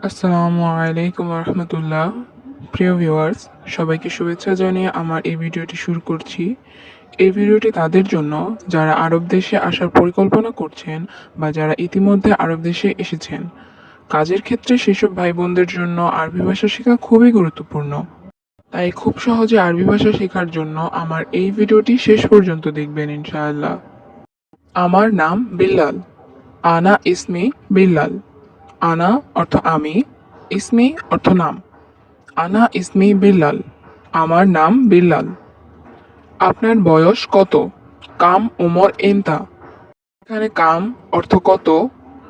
আসসালামু আলাইকুম রহমতুল্লাহ। প্রিয় ভিউয়ার্স, সবাইকে শুভেচ্ছা জানিয়ে আমার এই ভিডিওটি শুরু করছি। এই ভিডিওটি তাদের জন্য যারা আরব দেশে আসার পরিকল্পনা করছেন বা যারা ইতিমধ্যে আরব দেশে এসেছেন। কাজের ক্ষেত্রে সেসব ভাই বোনদের জন্য আরবি ভাষা শেখা খুবই গুরুত্বপূর্ণ। তাই খুব সহজে আরবি ভাষা শেখার জন্য আমার এই ভিডিওটি শেষ পর্যন্ত দেখবেন ইনশাআল্লাহ। আমার নাম বিল্লাল। আনা ইসমি বিল্লাল। আনা অর্থ আমি, ইসমি অর্থ নাম। আনা ইসমি বিল্লাল। আমার নাম বিল্লাল। আপনার বয়স কত? কাম উমর ইনতা। এখানে কাম অর্থ কত,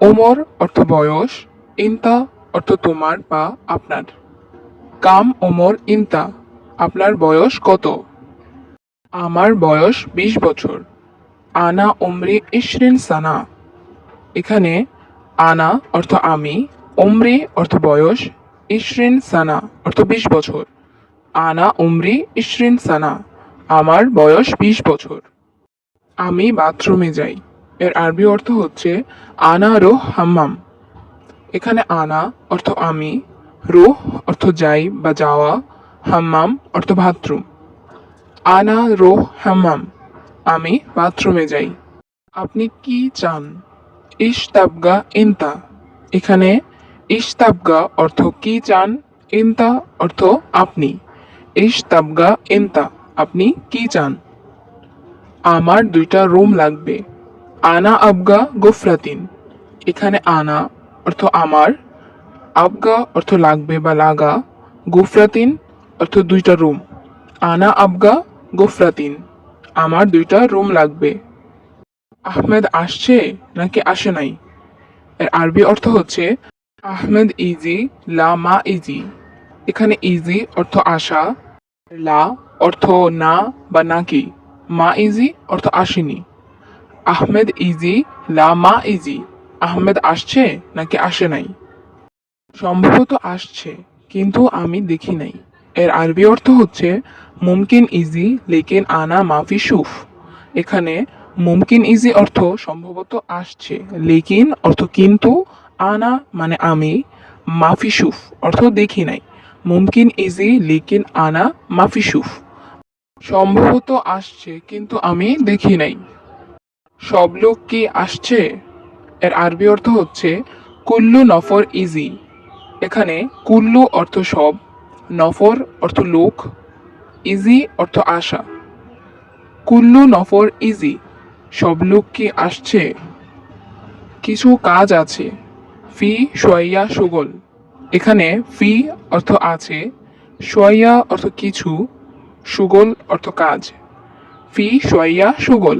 উমর অর্থ বয়স, ইনতা অর্থ তোমার বা আপনার। কাম উমর ইনতা। আপনার বয়স কত? আমার বয়স 20 বছর। আনা উমরি ইশরিন সানা। এখানে আনা অর্থ আমি, উমরি অর্থ বয়স, ইশরিন সানা অর্থ 20 বছর। আনা উমরি ইশরিন সানা। আমার বয়স 20 বছর। আমি বাথরুমে যাই। এর আরবি অর্থ হচ্ছে আনা রুহ হাম্মাম। এখানে আনা অর্থ আমি, রুহ অর্থ যাই বা যাওয়া, হাম্মাম অর্থ বাথরুম। আনা রুহ হাম্মাম। আমি বাথরুমে যাই। আপনি কি চান? ইশতাবগা ইনতা। এখানে ইশতাবগা অর্থ কি চান, ইনতা অর্থ আপনি। ইশতাবগা ইনতা। আপনি কি চান? আমার 2টা রুম লাগবে। আনা আবগা গুফরাতিন। এখানে আনা অর্থ আমার, আবগা অর্থ লাগবে বা লাগা, গুফরাতিন অর্থ 2টা রুম। আনা আবগা গুফরাতিন। আমার 2টা রুম লাগবে। আহমেদ আসছে নাকি আসে নাই? এর আরবি অর্থ হচ্ছে আহমেদ ইজি লা মা ইজি। এখানে ইজি অর্থ আসা, লা অর্থ না বা নাকি, মা ইজি অর্থ আসেনি। আহমেদ ইজি লা মা ইজি। আহমেদ আসছে নাকি আসে নাই? সম্ভবত আসছে, কিন্তু আমি দেখি নাই। এর আরবি অর্থ হচ্ছে মুমকিন ইজি লেকিন আনা মাফি সুফ। এখানে মুমকিন ইজি অর্থ সম্ভবত আসছে, লেকিন অর্থ কিন্তু, আনা মানে আমি, মাফি সুফ অর্থ দেখি নাই। মুমকিন ইজি লেকিন আনা মাফি সুফ। সম্ভবত আসছে কিন্তু আমি দেখি নাই। সব লোক কি আসছে? এর আরবি অর্থ হচ্ছে কুল্লু নফর ইজি। এখানে কুল্লু অর্থ সব, নফর অর্থ লোক, ইজি অর্থ আসা। কুল্লু নফর ইজি। সব লোক কি আসছে? কিছু কাজ আছে। ফি শোয়াইয়া সুগল। এখানে ফি অর্থ আছে, শোয়াইয়া অর্থ কিছু, সুগল অর্থ কাজ। ফি শোয়াইয়া সুগল।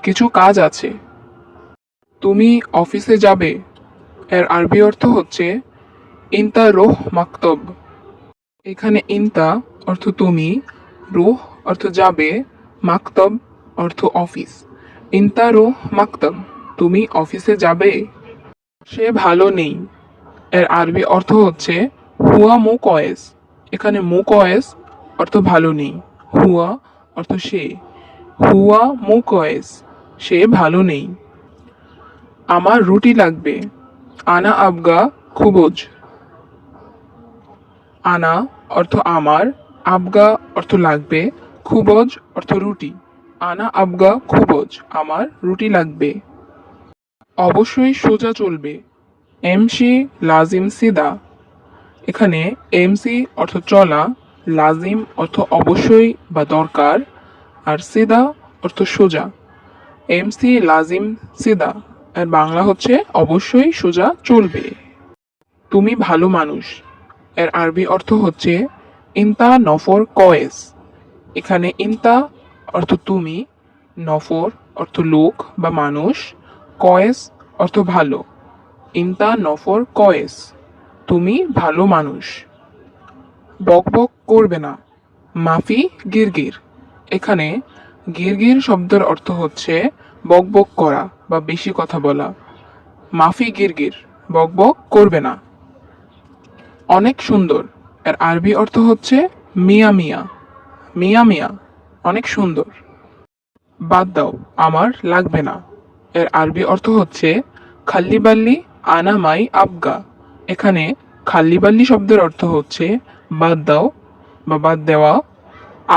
কিছু কাজ আছে। তুমি অফিসে যাবে? এর আরবি অর্থ হচ্ছে ইনতা রোহ মাকতব। এখানে ইনতা অর্থ তুমি, রুহ অর্থ যাবে, মাকতব অর্থ অফিস। ইনতা রুহ মাকতব। তুমি অফিসে যাবে? সে ভালো নেই। এর আরবি অর্থ হচ্ছে হুয়া মু কয়েস। এখানে মু কয়েস অর্থ ভালো নেই, হুয়া অর্থ সে। হুয়া মু কয়েস। সে ভালো নেই। আমার রুটি লাগবে। আনা আবগা খুবজ। আনা অর্থ আমার, আবগা অর্থ লাগবে, খুবজ অর্থ রুটি। আনা আবগা খুবজ। আমার রুটি লাগবে। অবশ্যই সোজা চলবে। এমসি লাজিম সিদা। এখানে এমসি অর্থ চলা, লাজিম অর্থ অবশ্যই বা দরকার, আর সিদা অর্থ সোজা। এমসি লাজিম সিদা এর বাংলা হচ্ছে অবশ্যই সোজা চলবে। তুমি ভালো মানুষ। এর আরবি অর্থ হচ্ছে ইনতা নফর কয়েস। এখানে ইনতা অর্থ তুমি, নফর অর্থ লোক বা মানুষ, কয়েস অর্থ ভালো। ইনতা নফর কয়েস। তুমি ভালো মানুষ। বকবক করবে না। মাফি গিরগির। এখানে গিরগির শব্দের অর্থ হচ্ছে বকবক করা বা বেশি কথা বলা। মাফি গিরগির। বকবক করবে না। অনেক সুন্দর। এর আরবি অর্থ হচ্ছে মিয়া মিয়া। মিয়া মিয়া, অনেক সুন্দর। বাদ দাও, আমার লাগবে না। এর আরবি অর্থ হচ্ছে খাল্লি বাল্লি আনা মাই আবগা। এখানে খাল্লিবাল্লি শব্দের অর্থ হচ্ছে বাদ দাও বা বাদ দেওয়া।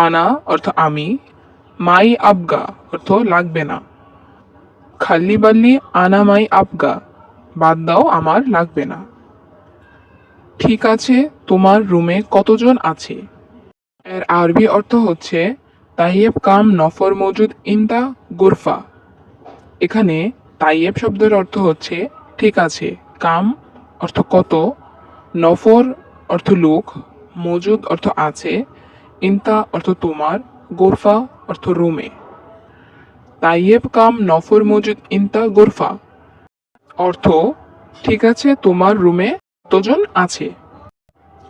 আনা অর্থ আমি, মাই আবগা অর্থ লাগবে না। খাল্লিবাল্লি আনা মাই আবগা, বাদ দাও আমার লাগবে না। ঠিক আছে, তোমার রুমে কতজন আছে? এর আরবি অর্থ হচ্ছে তাইয়েব কাম নফর মজুদ ইনদা গুরফা। এখানে তাইয়েব শব্দের অর্থ হচ্ছে ঠিক আছে, কাম অর্থ কত, নফর অর্থ লোক, মজুদ অর্থ আছে, ইনতা অর্থ তোমার, গোরফা অর্থ রুমে। তাইয়েব কাম নফর মজুদ ইনতা গোরফা অর্থ ঠিক আছে, তোমার রুমে কতজন আছে?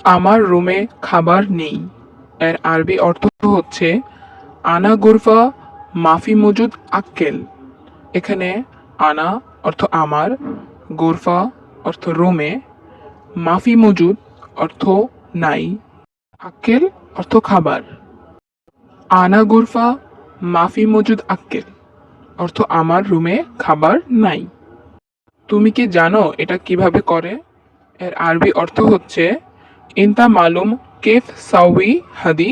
আমার রুমে খাবার নেই। এর আরবি অর্থ হচ্ছে আনা গুরফা মাফি মজুদ আক্কেল। এখানে আনা অর্থ আমার, গুরফা অর্থ রুমে, মাফি মজুদ অর্থ নাই, আক্কেল অর্থ খাবার। আনা গুরফা মাফি মজুদ আক্কেল অর্থ আমার রুমে খাবার নাই। তুমি কি জানো এটা কিভাবে করে? এর আরবি অর্থ হচ্ছে ইনতা মালুম কেফ সাউই হাদি।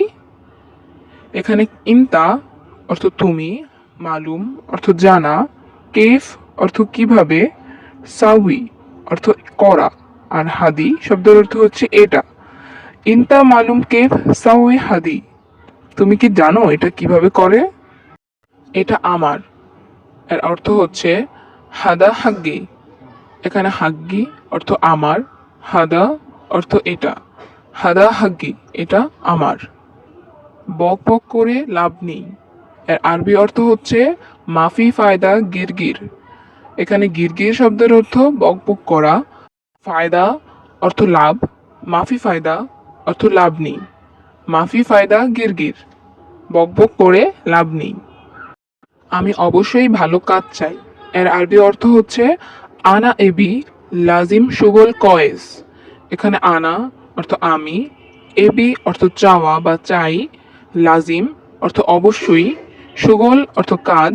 এখানে ইনতা অর্থ তুমি, মালুম অর্থ জানা, কেফ অর্থ কিভাবে, সাউই অর্থ করা, আর হাদি শব্দের অর্থ হচ্ছে এটা। ইনতা মালুম কেফ সাউই হাদি, তুমি কি জানো এটা কিভাবে করে? এটা আমার। এর অর্থ হচ্ছে হাদা হাগ্গি। এখানে হাগ্গি অর্থ আমার, হাদা অর্থ এটা, হাদা হাগ্গি এটা আমার। বক বক করে লাভ নেই। এর আরবি অর্থ হচ্ছে মাফি ফায়দা গিরগির। এখানে গিরগির শব্দের অর্থ বক বক করা, ফায়দা অর্থ লাভ, মাফি ফায়দা অর্থ লাভ নেই, মাফি ফায়দা গিরগির, বক বক করে লাভ নেই। আমি অবশ্যই ভালো কাজ চাই। এর আরবি অর্থ হচ্ছে আনা এবি লাজিম সুগল কয়েস। এখানে আনা অর্থ আমি, এবি অর্থ চাওয়া বা চাই, লাজিম অর্থ অবশ্যই, সুগল অর্থ কাজ,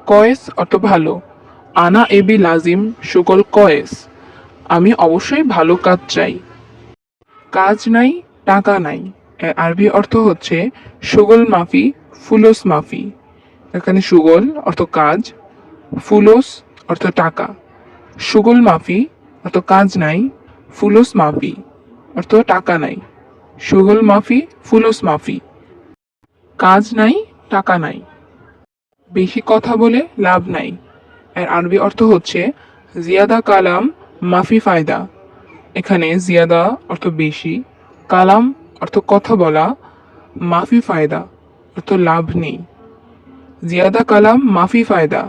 কয়েস অর্থ ভালো। আনা এবি লাজিম সুগল কয়েস, আমি অবশ্যই ভালো কাজ চাই। কাজ নাই, টাকা নাই। এর আরবি অর্থ হচ্ছে সুগল মাফি ফুলুস মাফি। এখানে সুগল অর্থ কাজ, ফুলুস অর্থ টাকা। সুগল মাফি অর্থ কাজ নাই, ফুলুস মাফি অর্থ টাকা নাই। সুগল মাফি ফুলুস মাফি, কাজ নাই, টাকা নাই। বেশি কথা বলে লাভ নাই। এর আরবি অর্থ হচ্ছে জিয়াদা কালাম মাফি ফায়দা। এখানে জিয়াদা অর্থ বেশি, কালাম অর্থ কথা বলা, মাফি ফায়দা অর্থ লাভ নেই। জিয়াদা কালাম মাফি ফায়দা,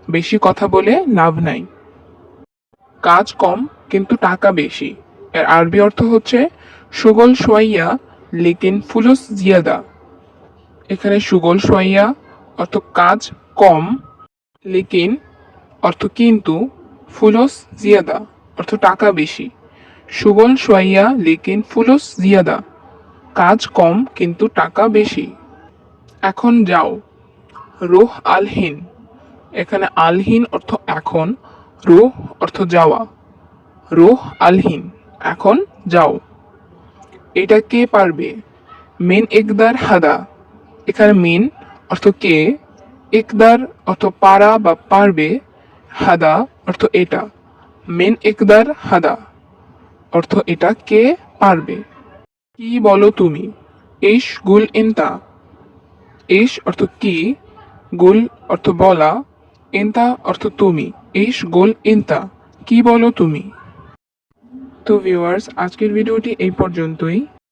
বেশি কথা বলে লাভ নাই। কাজ কম কিন্তু টাকা বেশি। এর আরবি অর্থ হচ্ছে সুগল সোয়াইয়া লেকিন ফুলুস জিয়াদা। এখানে সুগল সোয়াইয়া অর্থ কাজ কম, লেকিন অর্থ কিন্তু, ফুলুস জিয়াদা অর্থ টাকা বেশি। সুগল সোয়াইয়া লেকিন ফুলুস জিয়াদা, কাজ কম কিন্তু টাকা বেশি। এখন যাও। রুহ আলহিন। এখানে আলহিন অর্থ এখন, রুহ অর্থ যাওয়া। রুহ আলহিন, এখন যাও। এটা কে পারবে? মিন ইকদার হাদা। এখানে মিন অর্থ কে, ইকদার অর্থ পারা বা পারবে, হাদা অর্থ এটা। মিন ইকদার হাদা অর্থ এটা কে পারবে। কি বলো তুমি? ইশ গুল ইনতা। ইশ অর্থ কি, গুল অর্থ বলা, ইনতা অর্থ তুমি। ইশ গুল ইনতা, কি বলো তুমি? তো ভিউয়ার্স, আজকের ভিডিওটি এই পর্যন্তই।